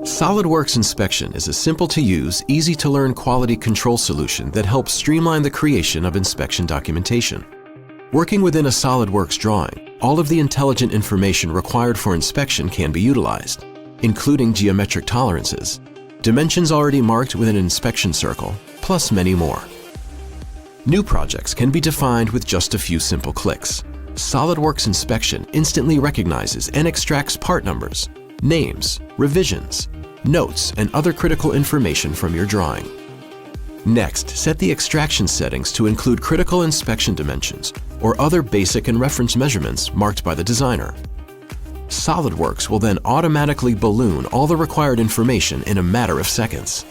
SOLIDWORKS Inspection is a simple-to-use, easy-to-learn quality control solution that helps streamline the creation of inspection documentation. Working within a SOLIDWORKS drawing, all of the intelligent information required for inspection can be utilized, including geometric tolerances, dimensions already marked with an inspection circle, plus many more. New projects can be defined with just a few simple clicks. SOLIDWORKS Inspection instantly recognizes and extracts part numbers, names, revisions, notes, and other critical information from your drawing. Next, set the extraction settings to include critical inspection dimensions or other basic and reference measurements marked by the designer. SOLIDWORKS will then automatically balloon all the required information in a matter of seconds.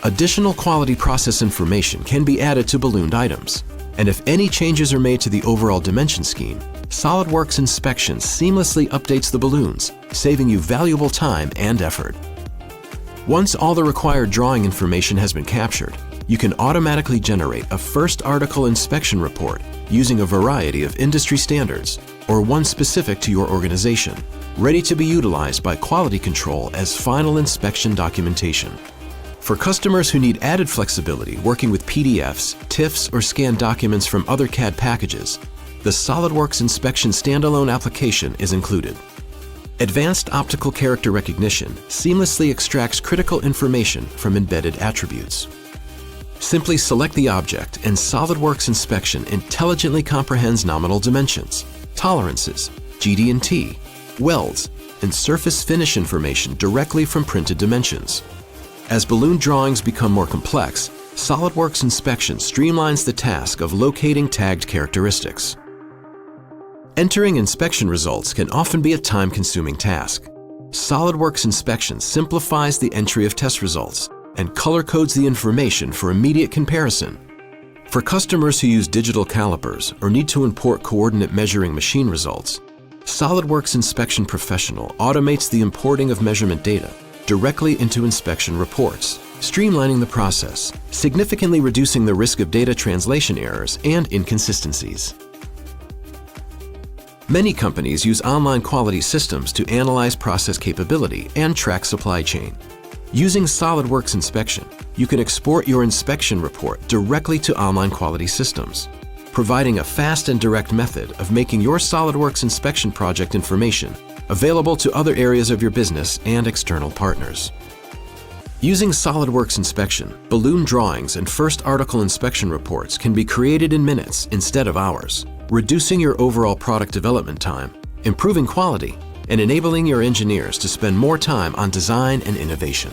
Additional quality process information can be added to ballooned items, and if any changes are made to the overall dimension scheme, SOLIDWORKS Inspection seamlessly updates the balloons, saving you valuable time and effort. Once all the required drawing information has been captured, you can automatically generate a first article inspection report using a variety of industry standards or one specific to your organization, ready to be utilized by quality control as final inspection documentation. For customers who need added flexibility working with PDFs, TIFFs, or scanned documents from other CAD packages, the SOLIDWORKS Inspection standalone application is included. Advanced optical character recognition seamlessly extracts critical information from embedded attributes. Simply select the object and SOLIDWORKS Inspection intelligently comprehends nominal dimensions, tolerances, GD&T, welds, and surface finish information directly from printed dimensions. As balloon drawings become more complex, SOLIDWORKS Inspection streamlines the task of locating tagged characteristics. Entering inspection results can often be a time-consuming task. SOLIDWORKS Inspection simplifies the entry of test results and color codes the information for immediate comparison. For customers who use digital calipers or need to import coordinate measuring machine results, SOLIDWORKS Inspection Professional automates the importing of measurement data directly into inspection reports, streamlining the process, significantly reducing the risk of data translation errors and inconsistencies. Many companies use online quality systems to analyze process capability and track supply chain. Using SOLIDWORKS Inspection, you can export your inspection report directly to online quality systems, providing a fast and direct method of making your SOLIDWORKS inspection project information available to other areas of your business and external partners. Using SOLIDWORKS Inspection, balloon drawings and first article inspection reports can be created in minutes instead of hours, reducing your overall product development time, improving quality, and enabling your engineers to spend more time on design and innovation.